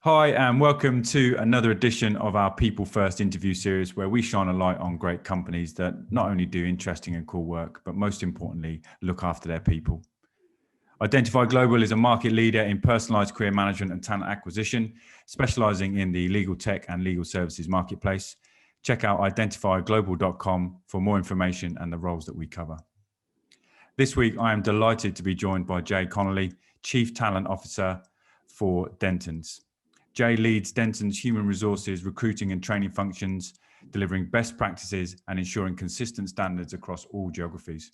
Hi, and welcome to another edition of our People First interview series, where we shine a light on great companies that not only do interesting and cool work, but most importantly, look after their people. Identifi Global is a market leader in personalized career management and talent acquisition, specializing in the legal tech and legal services marketplace. Check out identifiglobal.com for more information and the roles that we cover. This week, I am delighted to be joined by Jay Connolly, Chief Talent Officer for Dentons. Jay leads Dentons' human resources, recruiting and training functions, delivering best practices and ensuring consistent standards across all geographies.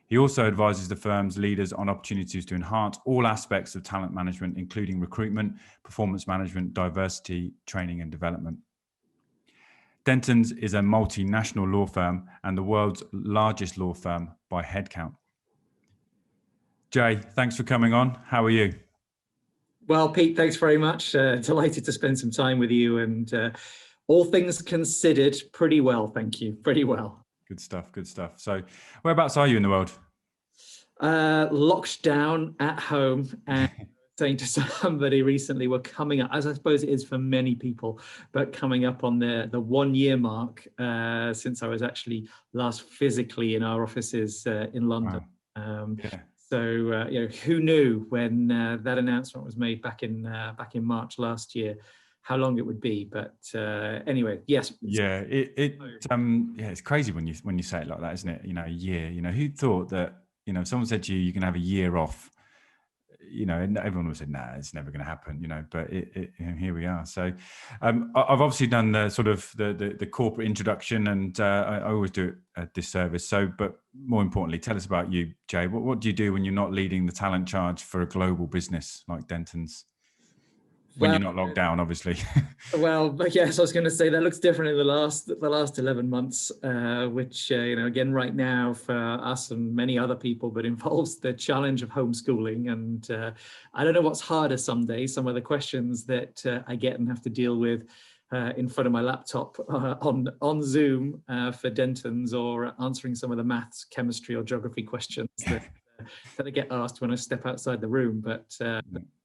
He also advises the firm's leaders on opportunities to enhance all aspects of talent management, including recruitment, performance management, diversity, training and development. Dentons is a multinational law firm and the world's largest law firm by headcount. Jay, thanks for coming on. How are you? Well, Pete, thanks very much. Delighted to spend some time with you, and all things considered, pretty well, thank you. Pretty well. Good stuff, good stuff. So whereabouts are you in the world? Locked down at home, and saying to somebody recently, we're coming up, as I suppose it is for many people, but coming up on the 1 year mark since I was actually last physically in our offices in London. Wow. So who knew when that announcement was made back in March last year, how long it would be? But anyway, yes. Yeah, it's crazy when you say it like that, isn't it? A year. Who thought that? If someone said to you, you can have a year off. And everyone would say, "Nah, it's never going to happen." But here we are. So, I've obviously done the sort of the corporate introduction, and I always do it a disservice. So, but more importantly, tell us about you, Jay. What do you do when you're not leading the talent charge for a global business like Dentons? When you're not locked down, obviously. Well, yes, I was going to say that looks different in the last 11 months, which again right now for us and many other people, but involves the challenge of homeschooling. And I don't know what's harder some days. Some of the questions that I get and have to deal with in front of my laptop on Zoom for Dentons, or answering some of the maths, chemistry, or geography questions that I get asked when I step outside the room. But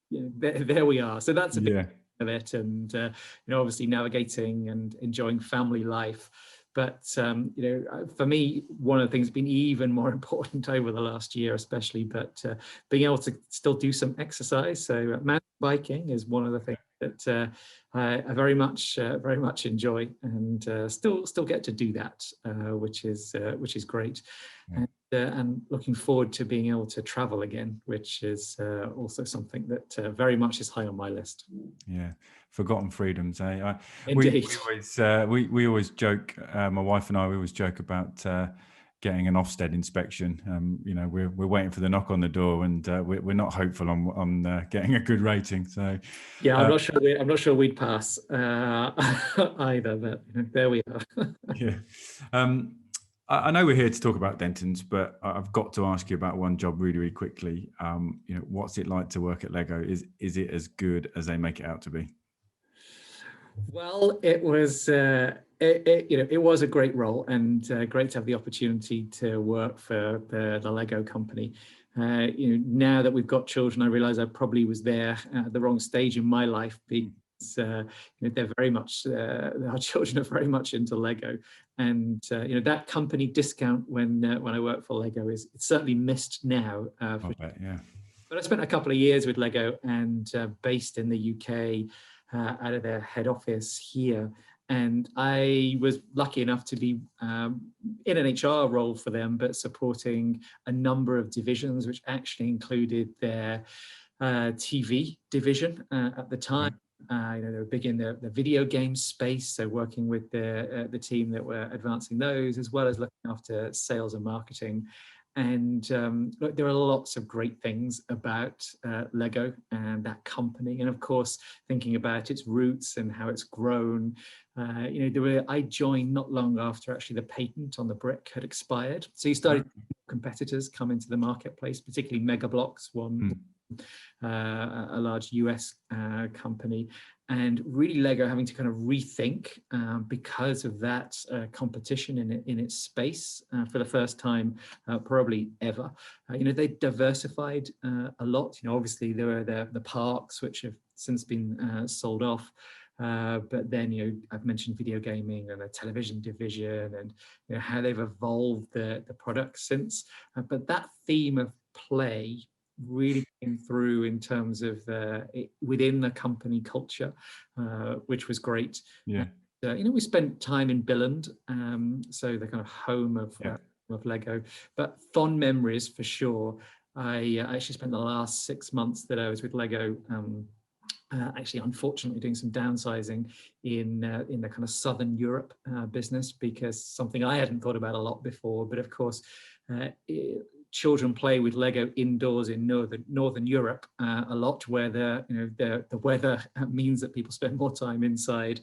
there we are. So that's a bit of it, and obviously navigating and enjoying family life. But for me, one of the things that's been even more important over the last year, especially, but being able to still do some exercise. So mountain biking is one of the things that I very much enjoy, and still get to do that, which is great. Yeah. And looking forward to being able to travel again, which is also something that very much is high on my list. Yeah, forgotten freedoms, eh? Indeed. We always joke, my wife and I, we always joke about getting an Ofsted inspection. We're waiting for the knock on the door, and we're not hopeful on getting a good rating. So yeah, I'm not sure we'd pass either, but there we are. Yeah. I know we're here to talk about Dentons, but I've got to ask you about one job really, really quickly. What's it like to work at Lego? Is it as good as they make it out to be? Well, it was it was a great role, and great to have the opportunity to work for the Lego company. Now that we've got children, I realize I probably was there at the wrong stage in my life. They're very much our children are very much into Lego, and that company discount when I worked for Lego it's certainly missed now. But I spent a couple of years with Lego, and based in the UK out of their head office here, and I was lucky enough to be in an HR role for them, but supporting a number of divisions, which actually included their TV division at the time. They were big in the video game space, so working with the team that were advancing those, as well as looking after sales and marketing. And look, there are lots of great things about Lego and that company, and of course, thinking about its roots and how it's grown. I joined not long after actually the patent on the brick had expired, so you started competitors come into the marketplace, particularly Mega Bloks, a large US company, and really Lego having to kind of rethink because of that competition in its space for the first time probably ever. They diversified a lot. Obviously there were the parks, which have since been sold off. But then, I've mentioned video gaming and a television division, and how they've evolved the product since. But that theme of play really came through in terms of within the company culture, which was great. Yeah. We spent time in Billund, so the kind of home of Lego, but fond memories for sure. I actually spent the last 6 months that I was with Lego, actually, unfortunately, doing some downsizing in the kind of Southern Europe business, because something I hadn't thought about a lot before. But of course, children play with Lego indoors in Northern Europe a lot, where the weather means that people spend more time inside.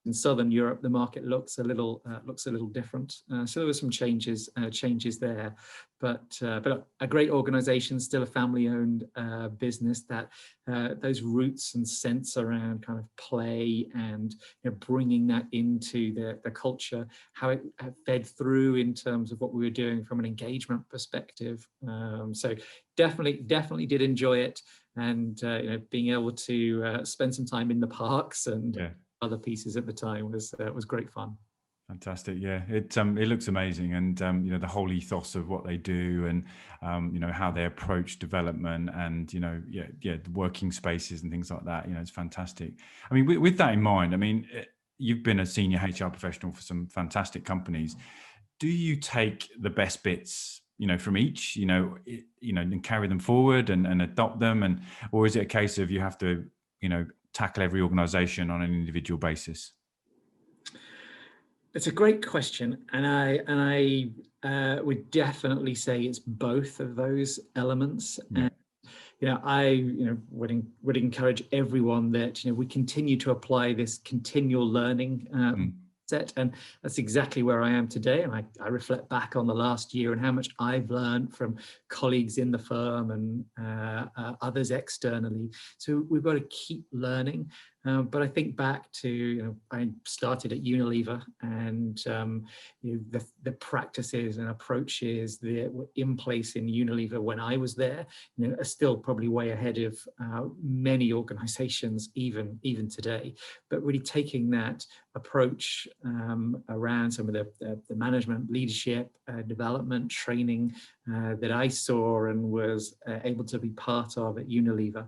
In Southern Europe, the market looks a little different. So there were some changes there, but a great organisation, still a family-owned business. That those roots and sense around kind of play and bringing that into the culture, how it fed through in terms of what we were doing from an engagement perspective. So definitely did enjoy it, and being able to spend some time in the parks and other pieces at the time was great fun. Fantastic. Yeah, it looks amazing, and the whole ethos of what they do, and how they approach development, and the working spaces and things like that. It's fantastic. I mean, with that in mind, I mean, you've been a senior HR professional for some fantastic companies. Do you take the best bits from each and carry them forward and adopt them, or is it a case of you have to tackle every organization on an individual basis? It's a great question, and I would definitely say it's both of those elements. And I would encourage everyone that we continue to apply this continual learning set, and that's exactly where I am today. And I reflect back on the last year and how much I've learned from colleagues in the firm and others externally. So we've got to keep learning. But I think back to, I started at Unilever, and the practices and approaches that were in place in Unilever when I was there, are still probably way ahead of many organizations, even today. But really taking that approach around some of the management, leadership, development, training that I saw and was able to be part of at Unilever,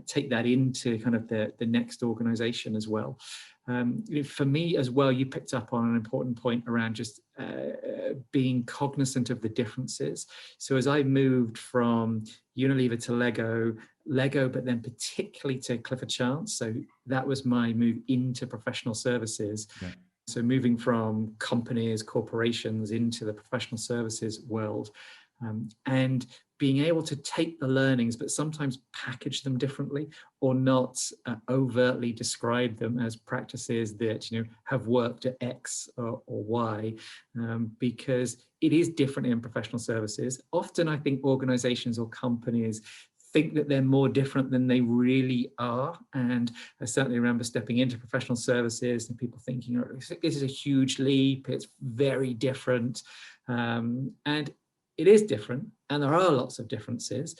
take that into kind of the next organization as well. For me as well, you picked up on an important point around just being cognizant of the differences. So as I moved from Unilever to Lego, but then particularly to Clifford Chance, so that was my move into professional services. So moving from companies, corporations into the professional services world, and being able to take the learnings, but sometimes package them differently, or not overtly describe them as practices that have worked at X or Y, because it is different in professional services. Often, I think organizations or companies think that they're more different than they really are. And I certainly remember stepping into professional services and people thinking, oh, this is a huge leap, it's very different. And it is different, and there are lots of differences,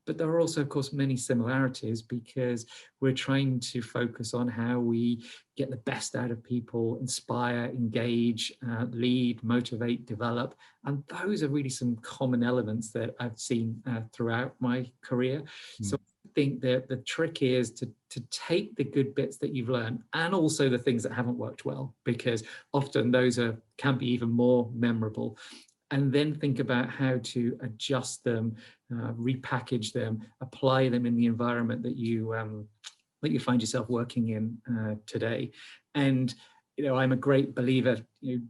but there are also, of course, many similarities, because we're trying to focus on how we get the best out of people, inspire, engage, lead, motivate, develop. And those are really some common elements that I've seen throughout my career. So I think that the trick is to take the good bits that you've learned, and also the things that haven't worked well, because often those can be even more memorable. And then think about how to adjust them, repackage them, apply them in the environment that you find yourself working in today. And I'm a great believer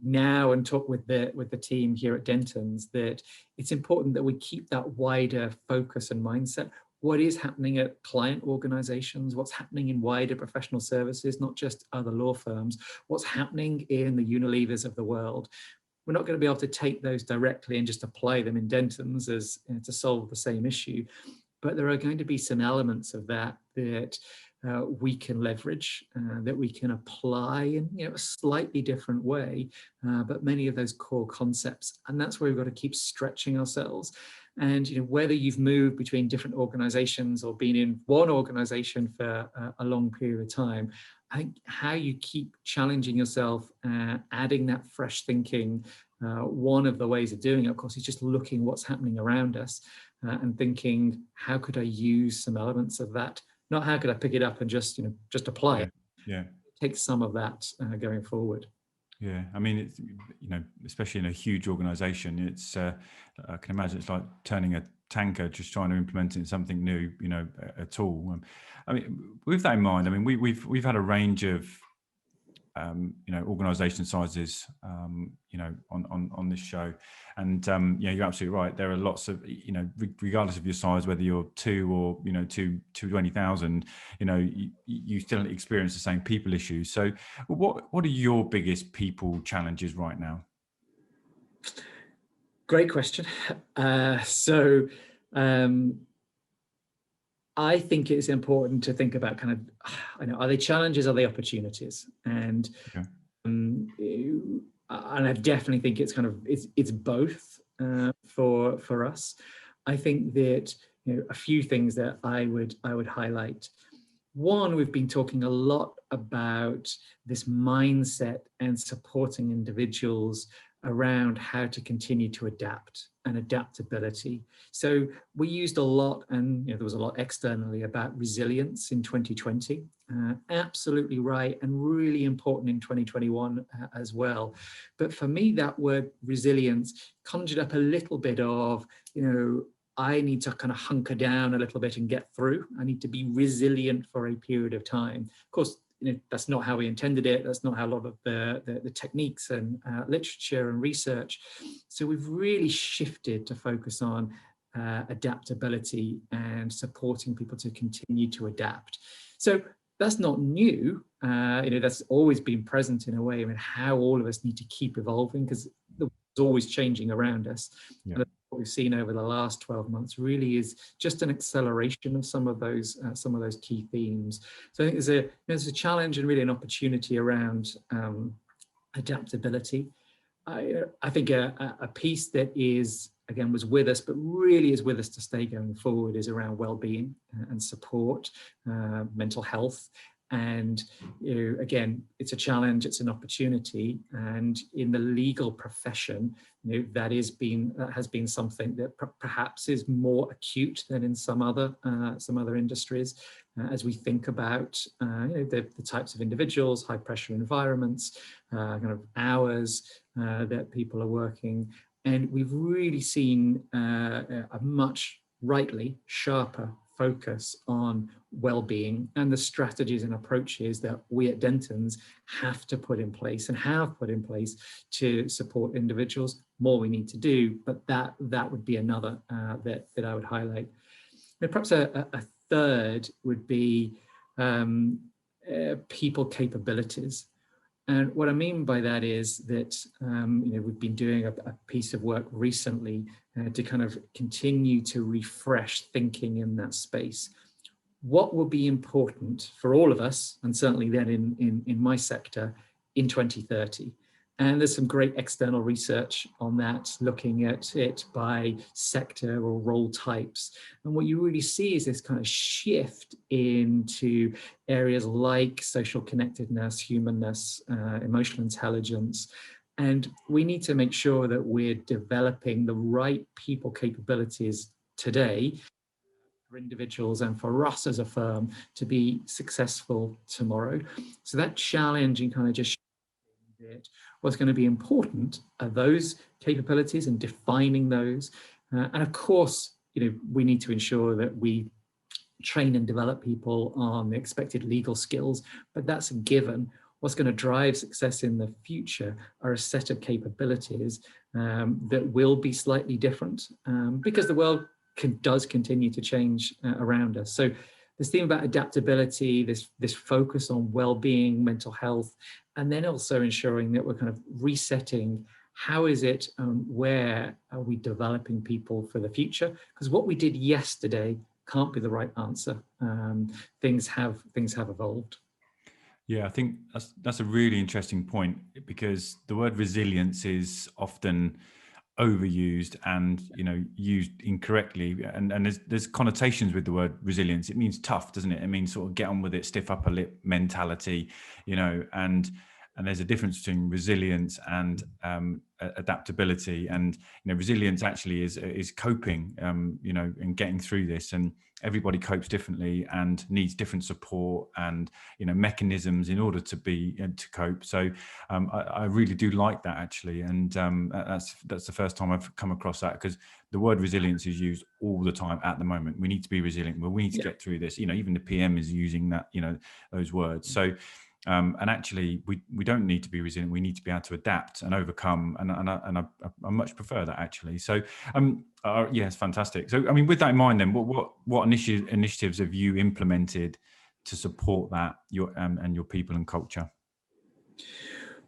now, and talk with the team here at Dentons, that it's important that we keep that wider focus and mindset. What is happening at client organizations? What's happening in wider professional services, not just other law firms? What's happening in the Unilevers of the world? We're not going to be able to take those directly and just apply them in Dentons as to solve the same issue, but there are going to be some elements of that we can leverage, that we can apply in a slightly different way, but many of those core concepts, and that's where we've got to keep stretching ourselves. And whether you've moved between different organizations or been in one organization for a long period of time, I think how you keep challenging yourself, adding that fresh thinking, one of the ways of doing it, of course, is just looking what's happening around us and thinking, how could I use some elements of that? Not how could I pick it up and just apply it. Yeah. Take some of that going forward. Yeah, I mean, it's, especially in a huge organization, it's, I can imagine it's like turning a tanker, just trying to implement it in something new, at all. I mean, with that in mind, I mean, we've had a range of, organization sizes, on this show. And, you're absolutely right. There are lots of, regardless of your size, whether you're 2 or, 20,000, you still experience the same people issues. So what are your biggest people challenges right now? Great question. I think it's important to think about are they challenges, are they opportunities? And Okay. And I definitely think it's both for us. I think that a few things that I would highlight. One, we've been talking a lot about this mindset and supporting individuals around how to continue to adapt and adaptability. So we used a lot, and there was a lot externally about resilience in 2020. Absolutely right, and really important in 2021 as well. But for me, that word resilience conjured up a little bit of, I need to kind of hunker down a little bit and get through. I need to be resilient for a period of time. Of course, that's not how we intended it. That's not how a lot of the techniques and literature and research. So we've really shifted to focus on adaptability and supporting people to continue to adapt. So that's not new. That's always been present in a way. I mean, how all of us need to keep evolving, because the world's always changing around us. Yeah. And what we've seen over the last 12 months really is just an acceleration of some of those key themes. So I think there's a challenge and really an opportunity around adaptability. I think a piece that is, again, was with us, but really is with us to stay going forward, is around well-being and support, mental health. And again, it's a challenge, it's an opportunity, and in the legal profession, that has been something that perhaps is more acute than in some other industries, as we think about the types of individuals, high pressure environments, kind of hours that people are working, and we've really seen a much rightly sharper focus on well-being and the strategies and approaches that we at Dentons have to put in place and have put in place to support individuals. More we need to do, but that would be another that I would highlight. Perhaps a third would be people capabilities. And what I mean by that is that we've been doing a piece of work recently to kind of continue to refresh thinking in that space. What will be important for all of us, and certainly then in my sector, in 2030? And there's some great external research on that, looking at it by sector or role types. And what you really see is this kind of shift into areas like social connectedness, humanness, emotional intelligence. And we need to make sure that we're developing the right people capabilities today for individuals and for us as a firm to be successful tomorrow. So that challenge in kind of just what's going to be important are those capabilities and defining those. And of course, we need to ensure that we train and develop people on the expected legal skills, but that's a given. What's going to drive success in the future are a set of capabilities that will be slightly different because the world does continue to change around us. So this theme about adaptability, this focus on well-being, mental health, and then also ensuring that we're kind of resetting how is it, where are we developing people for the future? Because what we did yesterday can't be the right answer. Things have evolved. Yeah, I think that's a really interesting point, because the word resilience is often overused and used incorrectly, and there's connotations with the word resilience. It means tough, doesn't it? It means sort of get on with it, stiff upper lip mentality, and there's a difference between resilience and adaptability. And resilience actually is coping, and getting through this. And everybody copes differently and needs different support and mechanisms in order to cope. So I really do like that, actually, and that's the first time I've come across that, because the word resilience is used all the time at the moment. We need to be resilient. Well, we need to get through this. Even the PM is using that, those words. So. And actually, we don't need to be resilient. We need to be able to adapt and overcome, and I much prefer that, actually. So, yes, fantastic. So, I mean, with that in mind, then, what initiatives have you implemented to support that and your people and culture?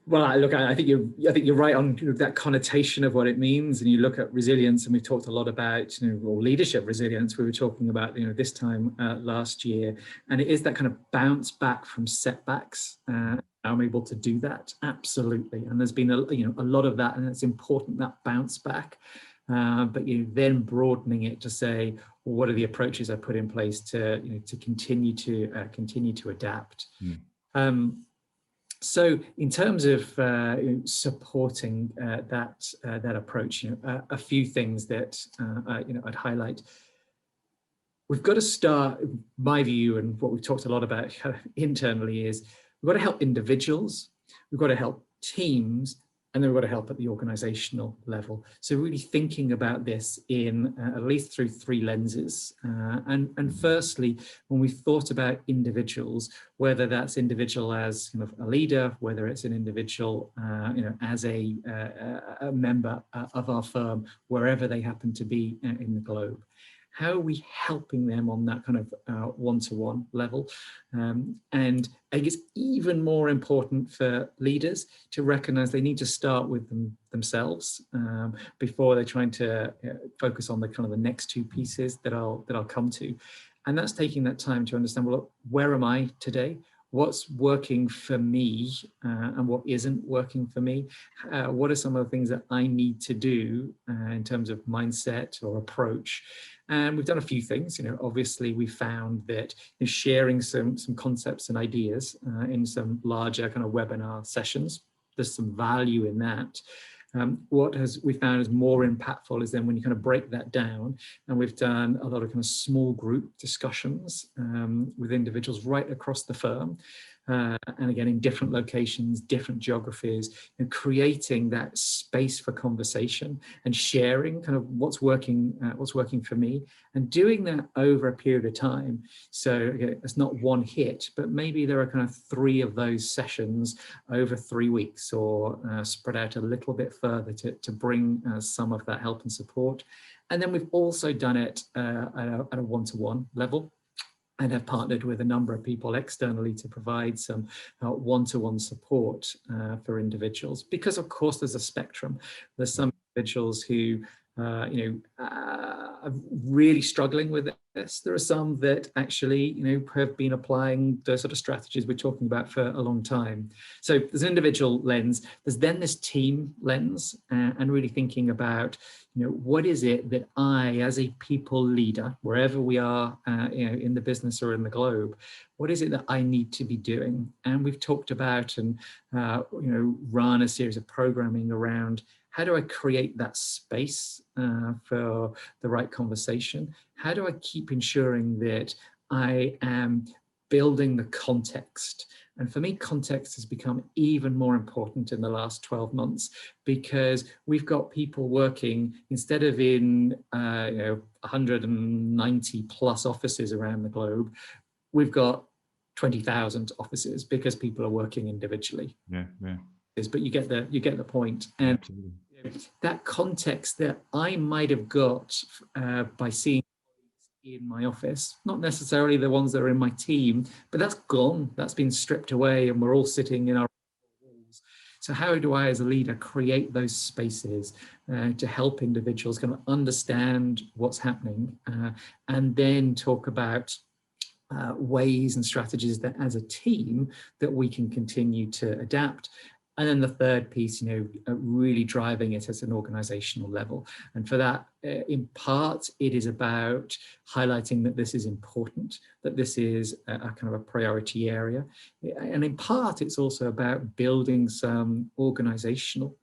Well, look, I think you're right on that connotation of what it means. And you look at resilience, and we've talked a lot about or leadership resilience. We were talking about this time last year, and it is that kind of bounce back from setbacks. I'm able to do that, absolutely. And there's been a lot of that, and it's important, that bounce back. But then broadening it to say, well, what are the approaches I put in place to continue to adapt. So in terms of supporting that approach, a few things that I'd highlight. We've got to start, my view, and what we've talked a lot about internally, is we've got to help individuals, we've got to help teams, and then we've got to help at the organizational level. So really thinking about this in at least through three lenses. And firstly, when we've thought about individuals, whether that's individual as kind of a leader, whether it's an individual, as a member of our firm, wherever they happen to be in the globe. How are we helping them on that kind of one-to-one level? And I think it's even more important for leaders to recognize they need to start with themselves before they're trying to focus on the kind of the next two pieces that I'll come to. And that's taking that time to understand, well, look, where am I today? What's working for me and what isn't working for me? What are some of the things that I need to do in terms of mindset or approach? And we've done a few things. Obviously we found that sharing some concepts and ideas in some larger kind of webinar sessions, there's some value in that. What we found is more impactful is then when you kind of break that down, and we've done a lot of kind of small group discussions with individuals right across the firm. And again, in different locations, different geographies, and creating that space for conversation and sharing kind of what's working for me, and doing that over a period of time. So again, it's not one hit, but maybe there are kind of 3 of those sessions over 3 weeks, or spread out a little bit further to bring some of that help and support. And then we've also done it at a one-to-one level, and have partnered with a number of people externally to provide some one-to-one support for individuals. Because of course there's a spectrum. There's some individuals who are really struggling with this. There are some that actually have been applying the sort of strategies we're talking about for a long time. So there's an individual lens. There's then this team lens, and really thinking about what is it that I, as a people leader, wherever we are, in the business or in the globe, what is it that I need to be doing? And we've talked about and run a series of programming around how do I create that space for the right conversation? How do I keep ensuring that I am building the context? And for me, context has become even more important in the last 12 months, because we've got people working, instead of in 190 plus offices around the globe, we've got 20,000 offices, because people are working individually. Yeah. But you get the point. And that context that I might have got by seeing in my office, not necessarily the ones that are in my team, but that's gone, that's been stripped away, and we're all sitting in our walls. So how do I, as a leader, create those spaces to help individuals kind of understand what's happening, and then talk about ways and strategies that as a team that we can continue to adapt. And then the third piece, really driving it at an organizational level. And for that, in part, it is about highlighting that this is important, that this is a kind of a priority area. And in part, it's also about building some organizational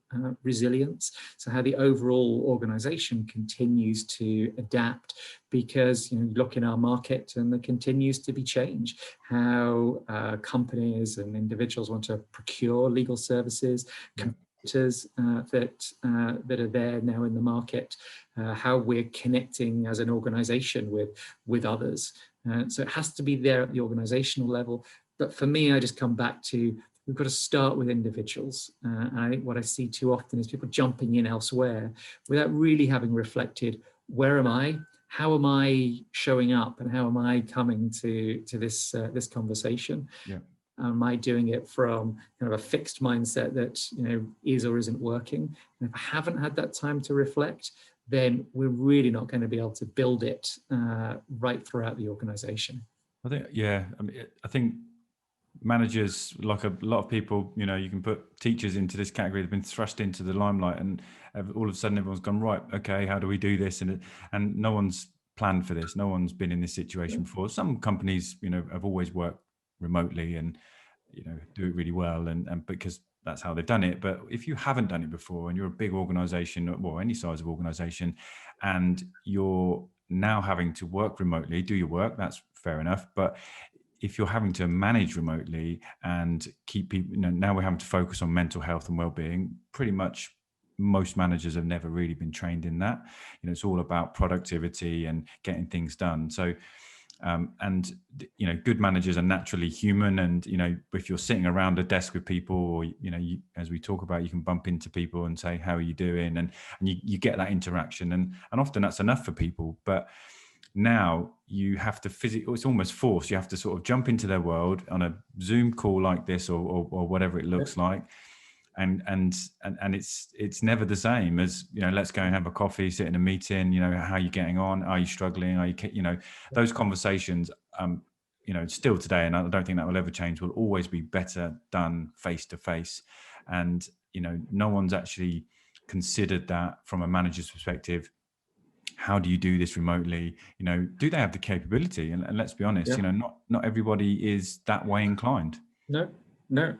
resilience. So how the overall organization continues to adapt, because look in our market and there continues to be change. How companies and individuals want to procure legal services, competitors that are there now in the market, how we're connecting as an organization with others. So it has to be there at the organizational level. But for me, I just come back to, we've got to start with individuals. And I think what I see too often is people jumping in elsewhere without really having reflected, where am I? How am I showing up, and how am I coming to this conversation? Yeah. Am I doing it from kind of a fixed mindset that is or isn't working? And if I haven't had that time to reflect, then we're really not going to be able to build it right throughout the organization. I think managers, like a lot of people, you can put teachers into this category. They've been thrust into the limelight, and all of a sudden everyone's gone, right, okay, how do we do this? And no one's planned for this. No one's been in this situation before. Some companies, have always worked remotely and, do it really well, and because that's how they've done it. But if you haven't done it before, and you're a big organization, or any size of organization, and you're now having to work remotely, do your work, that's fair enough. But if you're having to manage remotely and keep people, now we're having to focus on mental health and well-being. Pretty much most managers have never really been trained in that. It's all about productivity and getting things done. So, good managers are naturally human. And, if you're sitting around a desk with people, or, as we talk about, you can bump into people and say, how are you doing? And you get that interaction. And often that's enough for people. But now you have to it's almost forced. You have to sort of jump into their world on a Zoom call like this, or whatever it looks like. And it's never the same as, let's go and have a coffee, sit in a meeting, how are you getting on? Are you struggling? Are you, those conversations, still today, and I don't think that will ever change, will always be better done face to face. And, no one's actually considered that from a manager's perspective. How do you do this remotely? Do they have the capability? And let's be honest, not everybody is that way inclined. No,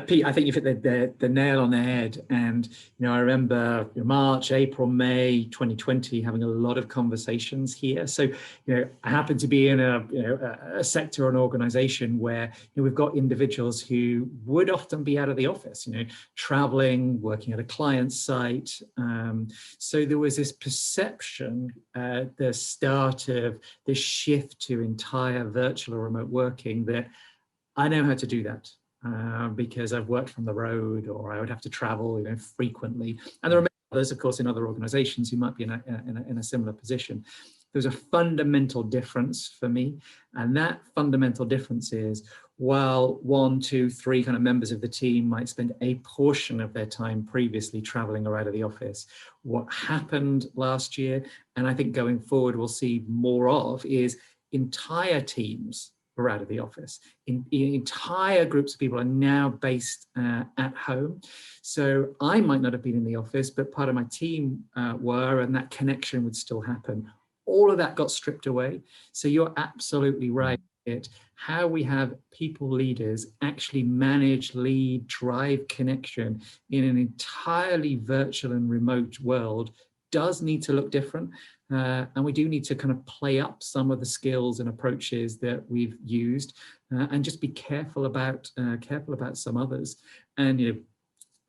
Pete, I think you've hit the nail on the head. And, I remember March, April, May 2020 having a lot of conversations here. So, I happen to be in a sector or an organization where we've got individuals who would often be out of the office, traveling, working at a client site. So there was this perception at the start of this shift to entire virtual or remote working that I know how to do that. Because I've worked from the road, or I would have to travel, frequently. And there are others, of course, in other organizations who might be in a similar position. There's a fundamental difference for me. And that fundamental difference is, while 1, 2, 3 kind of members of the team might spend a portion of their time previously traveling or out of the office, what happened last year, and I think going forward we'll see more of, is entire teams are out of the office. Entire groups of people are now based at home. So I might not have been in the office, but part of my team were, and that connection would still happen. All of that got stripped away. So you're absolutely right. How we have people leaders actually manage, lead, drive connection in an entirely virtual and remote world does need to look different. And we do need to kind of play up some of the skills and approaches that we've used, and just be careful about some others. And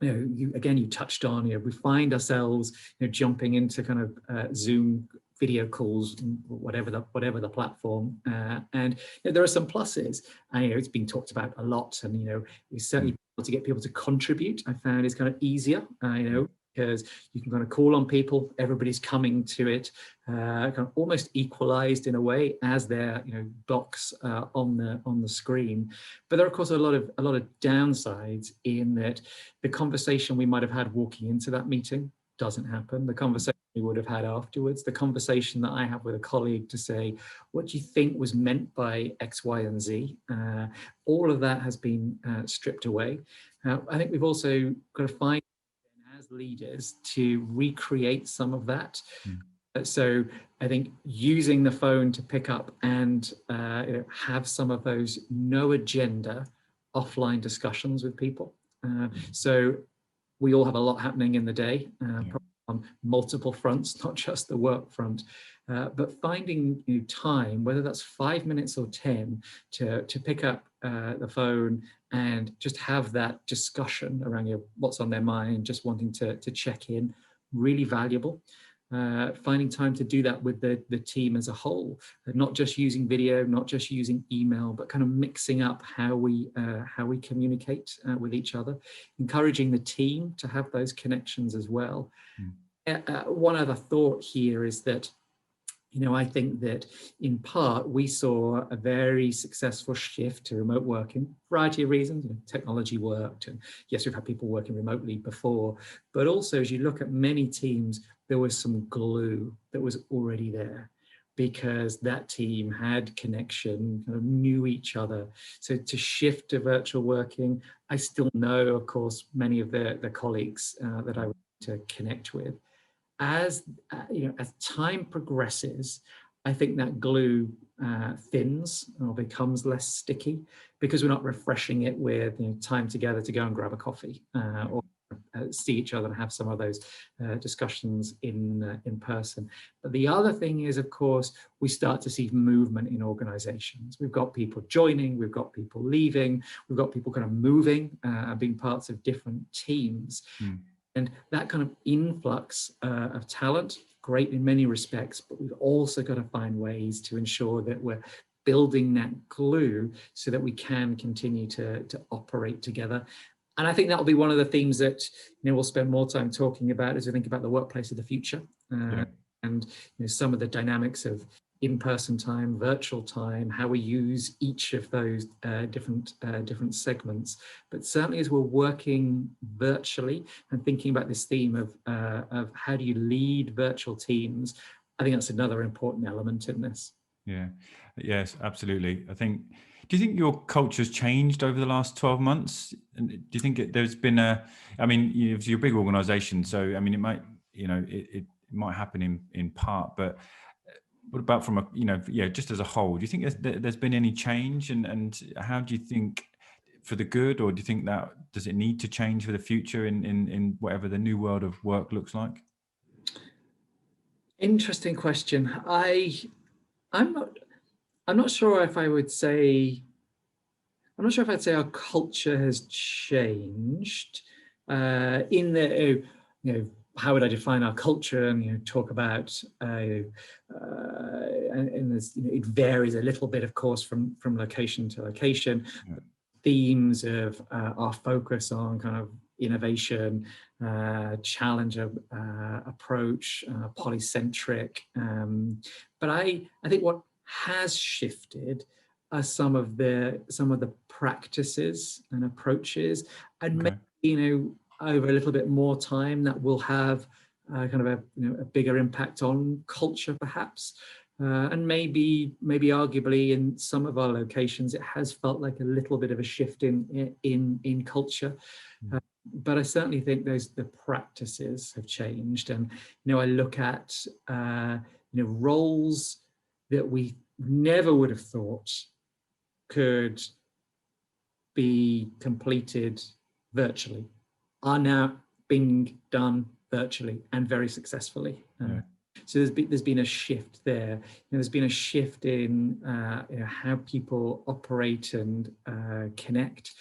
you touched on, we find ourselves jumping into kind of Zoom video calls, whatever the platform, and there are some pluses. And it's been talked about a lot, and it's certainly to get people to contribute, I found, is kind of easier. Because you can kind of call on people, everybody's coming to it, kind of almost equalized in a way as their docs on the screen. But there are, of course, a lot of downsides in that the conversation we might have had walking into that meeting doesn't happen. The conversation we would have had afterwards, the conversation that I have with a colleague to say, what do you think was meant by X, Y, and Z? All of that has been stripped away. I think we've also got to find, as leaders, to recreate some of that. So I think using the phone to pick up and have some of those no agenda offline discussions with people. So we all have a lot happening in the day, on multiple fronts, not just the work front, but finding time, whether that's 5 minutes or 10, to pick up the phone and just have that discussion around what's on their mind, just wanting to check in, really valuable. Finding time to do that with the team as a whole, not just using video, not just using email, but kind of mixing up how we communicate with each other, encouraging the team to have those connections as well. One other thought here is that, I think that in part we saw a very successful shift to remote working, variety of reasons. Technology worked, and yes, we've had people working remotely before, but also as you look at many teams, there was some glue that was already there because that team had connection, kind of knew each other. So to shift to virtual working, I still know, of course, many of the colleagues that I would to connect with. As as time progresses, I think that glue thins or becomes less sticky because we're not refreshing it with time together to go and grab a coffee or see each other and have some of those discussions in person. But the other thing is, of course, we start to see movement in organizations. We've got people joining, we've got people leaving, we've got people kind of moving and being parts of different teams. And that kind of influx of talent, great in many respects, but we've also got to find ways to ensure that we're building that glue so that we can continue to operate together. And I think that'll be one of the themes that we'll spend more time talking about as we think about the workplace of the future, and some of the dynamics of in-person time, virtual time, how we use each of those different segments. But certainly as we're working virtually and thinking about this theme of how do you lead virtual teams, I think that's another important element in this. Yeah, yes, absolutely. Do you think your culture's changed over the last 12 months? And do you think there's been you're a big organization, so I mean, it might, it might happen in part, but what about from just as a whole, do you think there's been any change, and how do you think for the good, or do you think that does it need to change for the future in whatever the new world of work looks like? Interesting question. I'm not sure if I would say, I'm not sure if I'd say our culture has changed in the, how would I define our culture and talk about, and there's, it varies a little bit, of course, from location to location. Yeah. Themes of our focus on kind of innovation, challenge approach, polycentric. But I think what has shifted are some of the practices and approaches, and maybe over a little bit more time that will have kind of a bigger impact on culture, perhaps. And maybe arguably in some of our locations, it has felt like a little bit of a shift in culture. But I certainly think the practices have changed. And, I look at, roles that we never would have thought could be completed virtually are now being done virtually and very successfully. So there's been a shift there. There's been a shift in how people operate and connect.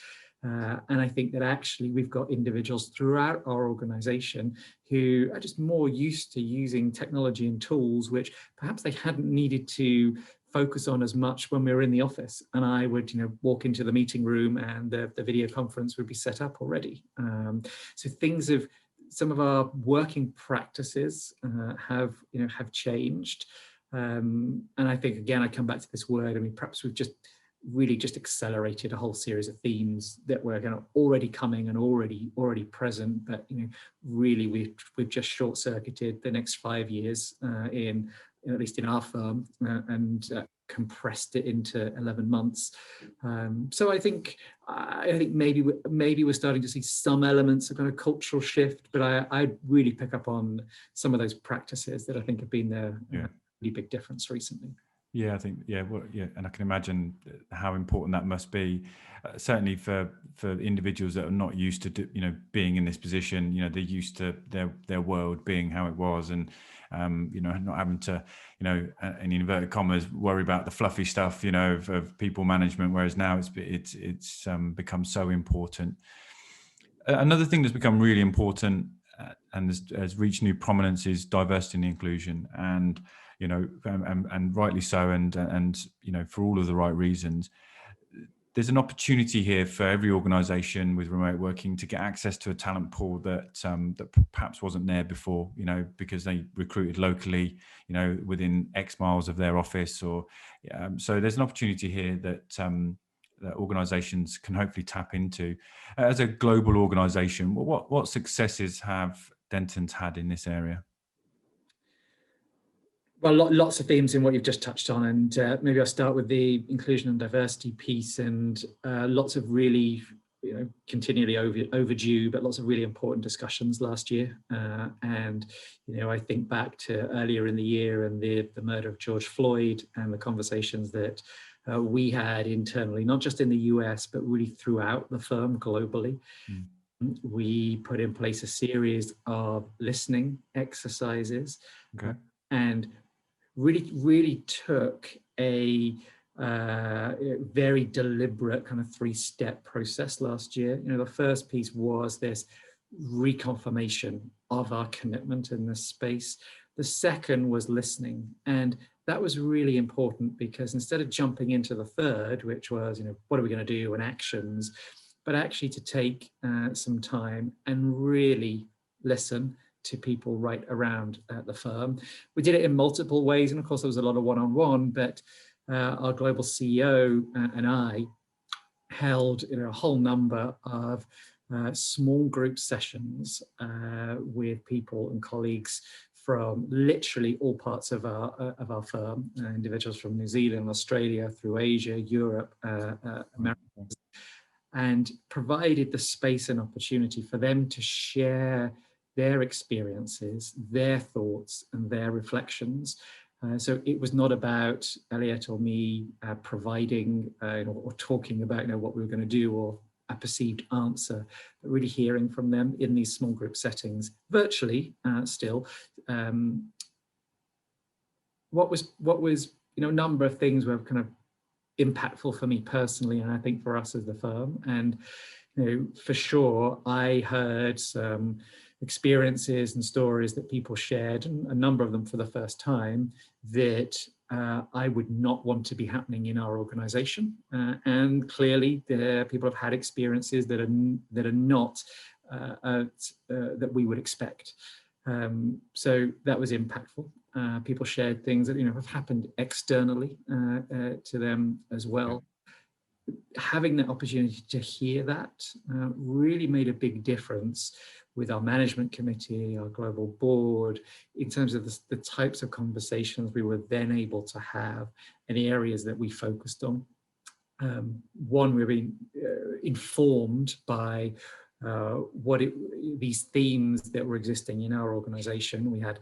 And I think that actually we've got individuals throughout our organization who are just more used to using technology and tools, which perhaps they hadn't needed to focus on as much when we were in the office. And I would, walk into the meeting room and the video conference would be set up already. So some of our working practices have changed. And I think, again, I come back to this word. I mean, perhaps we've just really just accelerated a whole series of themes that were kind of already coming and already present, but really we've just short-circuited the next 5 years in at least in our firm, and compressed it into 11 months. So I think maybe we're starting to see some elements of kind of cultural shift, but I really pick up on some of those practices that I think have been there. Really big difference recently. Yeah, I think, and I can imagine how important that must be, certainly for individuals that are not used to, being in this position. They're used to their world being how it was, and not having to, in inverted commas, worry about the fluffy stuff, of people management. Whereas now it's become so important. Another thing that's become really important and has reached new prominence is diversity and inclusion, and and rightly so, and for all of the right reasons. There's an opportunity here for every organisation with remote working to get access to a talent pool that perhaps wasn't there before, because they recruited locally, within X miles of their office, or so there's an opportunity here that organisations can hopefully tap into. As a global organisation, what successes have Dentons had in this area? Well, lots of themes in what you've just touched on, and maybe I'll start with the inclusion and diversity piece, and lots of really, continually overdue, but lots of really important discussions last year. And I think back to earlier in the year and the murder of George Floyd, and the conversations that we had internally, not just in the US, but really throughout the firm globally. We put in place a series of listening exercises, and really took a very deliberate kind of 3-step process last year. The first piece was this reconfirmation of our commitment in this space. The second was listening, and that was really important, because instead of jumping into the third, which was, what are we going to do, and actions, but actually to take some time and really listen to people right around the firm. We did it in multiple ways, and of course there was a lot of one-on-one, but our global CEO and I held a whole number of small group sessions with people and colleagues from literally all parts of our firm, individuals from New Zealand, Australia, through Asia, Europe, America, and provided the space and opportunity for them to share their experiences, their thoughts, and their reflections. So it was not about Elliot or me providing or talking about what we were going to do, or a perceived answer, but really hearing from them in these small group settings, virtually still. What was a number of things were kind of impactful for me personally, and I think for us as the firm. And for sure, I heard some experiences and stories that people shared, and a number of them for the first time, that I would not want to be happening in our organization. And clearly, people have had experiences that are not that we would expect. So that was impactful. People shared things that have happened externally to them as well. Having the opportunity to hear that really made a big difference with our management committee, our global board, in terms of the types of conversations we were then able to have and the areas that we focused on. One, we've been informed by these themes that were existing in our organization. We had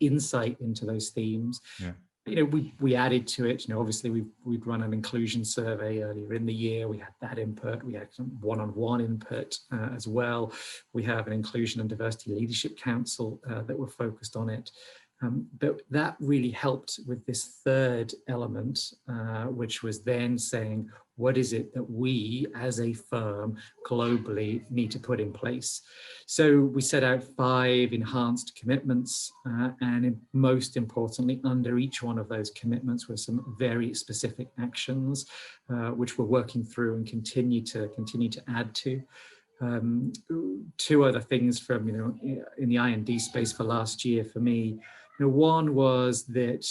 insight into those themes. We added to it. Obviously we'd run an inclusion survey earlier in the year. We had that input. We had some one-on-one input as well. We have an inclusion and diversity leadership council that were focused on it. But that really helped with this third element, which was then saying, what is it that we as a firm globally need to put in place? So we set out 5 enhanced commitments, and most importantly, under each one of those commitments were some very specific actions, which we're working through and continue to add to. 2 other things from in the I&D space for last year for me. One was that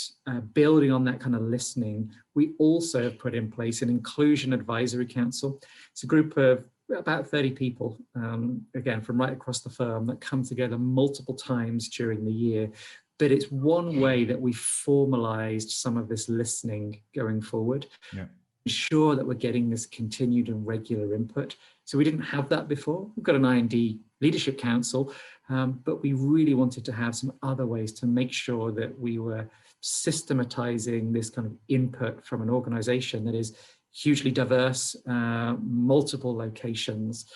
building on that kind of listening, we also have put in place an inclusion advisory council. It's a group of about 30 people, again, from right across the firm, that come together multiple times during the year. But it's one way that we formalized some of this listening going forward. Yeah. Ensure that we're getting this continued and regular input. So we didn't have that before. We've got an I&D Leadership Council, but we really wanted to have some other ways to make sure that we were systematizing this kind of input from an organization that is hugely diverse, multiple locations.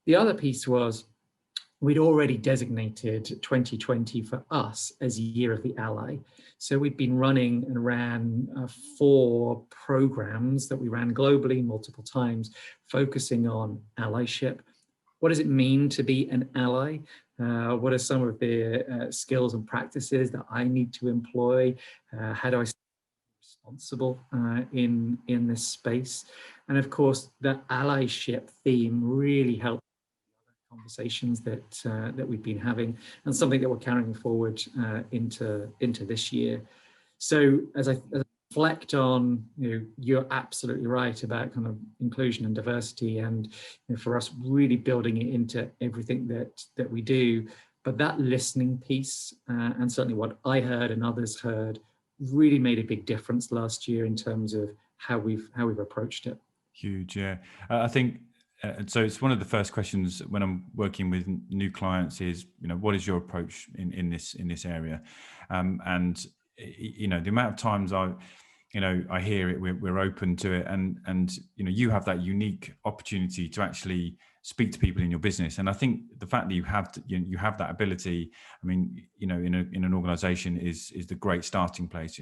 The other piece was we'd already designated 2020 for us as Year of the Ally. So we've been running and ran 4 programs that we ran globally multiple times, focusing on allyship. What does it mean to be an ally? What are some of the skills and practices that I need to employ? How do I stay responsible in this space? And of course, the allyship theme really helped conversations that we've been having, and something that we're carrying forward into this year. So as I reflect on, you're absolutely right about kind of inclusion and diversity, and for us really building it into everything that we do. But that listening piece, and certainly what I heard and others heard, really made a big difference last year in terms of how we've approached it. Huge, yeah. I think. So it's one of the first questions when I'm working with new clients is, what is your approach in this area? And the amount of times I hear it, we're open to it, and you have that unique opportunity to actually speak to people in your business. And I think the fact that you have that ability, I mean, in an organization is the great starting place.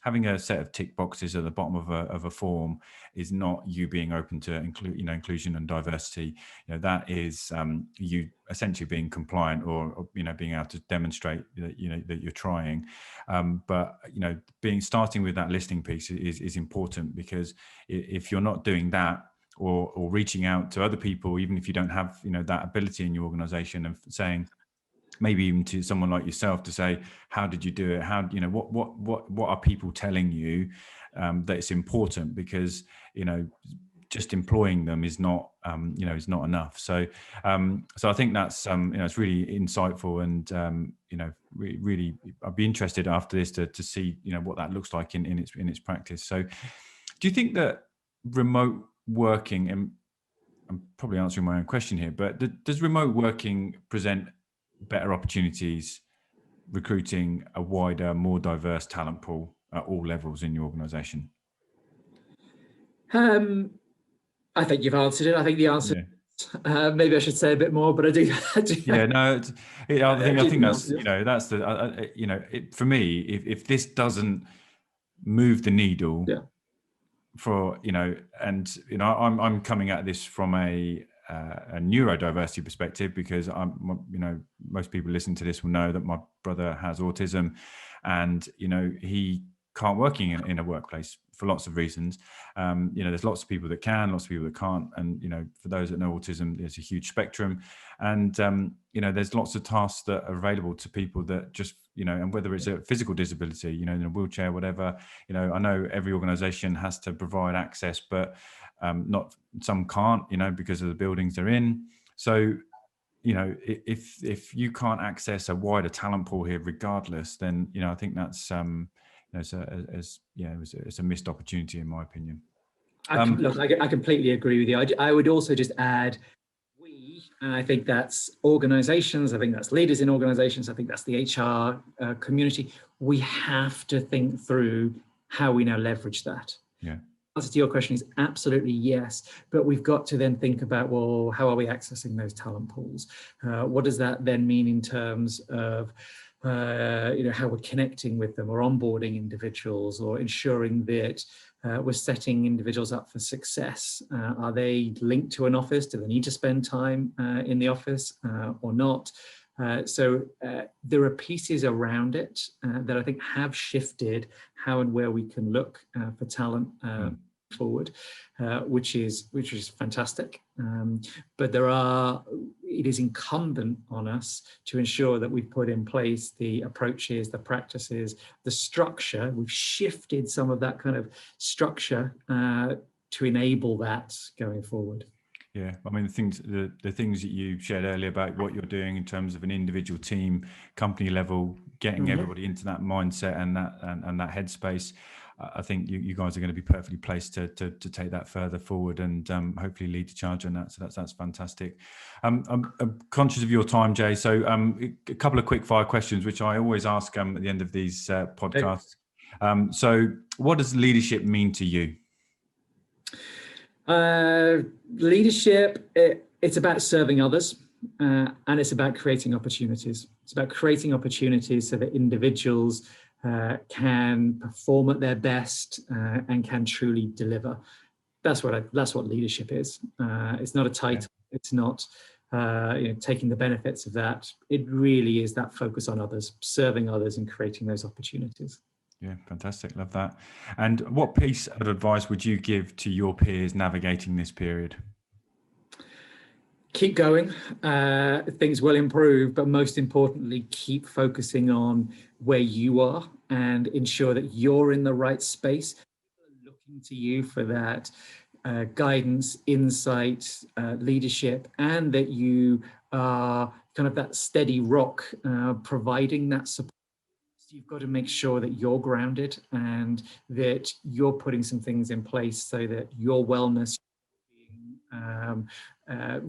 Having a set of tick boxes at the bottom of a form is not you being open to inclusion and diversity. That is you essentially being compliant or being able to demonstrate that that you're trying. But starting with that listening piece is important, because if you're not doing that, or reaching out to other people, even if you don't have that ability in your organization, and saying, maybe even to someone like yourself, to say, how did you do it? How what are people telling you that it's important? Because just employing them is not is not enough. So I think that's it's really insightful, and really I'd be interested after this to see what that looks like in its practice. So do you think that remote working, and I'm probably answering my own question here, but does remote working present better opportunities recruiting a wider, more diverse talent pool at all levels in your organization? I think you've answered it. I think the answer, maybe I should say a bit more, but I do. Yeah, no, I think that's that's the for me, if this doesn't move the needle. Yeah. For I'm coming at this from a neurodiversity perspective, because most people listening to this will know that my brother has autism, and he can't work in a workplace for lots of reasons. There's lots of people that can, lots of people that can't, and for those that know autism, there's a huge spectrum, and there's lots of tasks that are available to people that just and whether it's a physical disability, in a wheelchair, whatever, I know every organization has to provide access, but not some can't, because of the buildings they're in. So if you can't access a wider talent pool here regardless, then I think that's it's a missed opportunity, in my opinion. I completely agree with you. I would also just add, and I think that's organizations, I think that's leaders in organizations, I think that's the HR community. We have to think through how we now leverage that. Yeah. The answer to your question is absolutely yes, but we've got to then think about, well, how are we accessing those talent pools? What does that then mean in terms of how we're connecting with them, or onboarding individuals, or ensuring that we're setting individuals up for success? Are they linked to an office? Do they need to spend time in the office or not? So there are pieces around it that I think have shifted how and where we can look for talent forward, which is fantastic. But there are it is incumbent on us to ensure that we've put in place the approaches, the practices, the structure. We've shifted some of that kind of structure to enable that going forward. Yeah, I mean, the things that you shared earlier about what you're doing in terms of an individual, team, company level, getting everybody into that mindset and that headspace. I think you guys are going to be perfectly placed to take that further forward and hopefully lead the charge on that. So that's fantastic. I'm conscious of your time, Jay. So a couple of quick fire questions, which I always ask at the end of these podcasts. So what does leadership mean to you? Leadership, it's about serving others, and it's about creating opportunities. It's about creating opportunities so that individuals can perform at their best and can truly deliver. That's what leadership is. It's not a title. It's not taking the benefits of that. It really is that focus on others, serving others, and creating those opportunities. Yeah, fantastic. Love that. And what piece of advice would you give to your peers navigating this period? Keep going. Things will improve, but most importantly, keep focusing on where you are and ensure that you're in the right space. People are looking to you for that guidance, insight, leadership, and that you are kind of that steady rock providing that support. You've got to make sure that you're grounded and that you're putting some things in place so that your wellness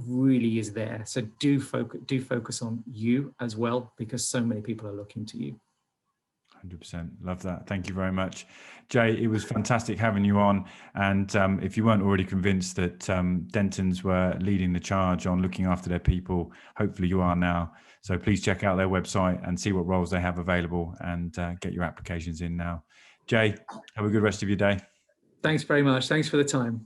really is there. So do focus on you as well, because so many people are looking to you. 100%. Love that. Thank you very much, Jay. It was fantastic having you on. And if you weren't already convinced that Dentons were leading the charge on looking after their people, hopefully you are now. So please check out their website and see what roles they have available and get your applications in now. Jay, have a good rest of your day. Thanks very much. Thanks for the time.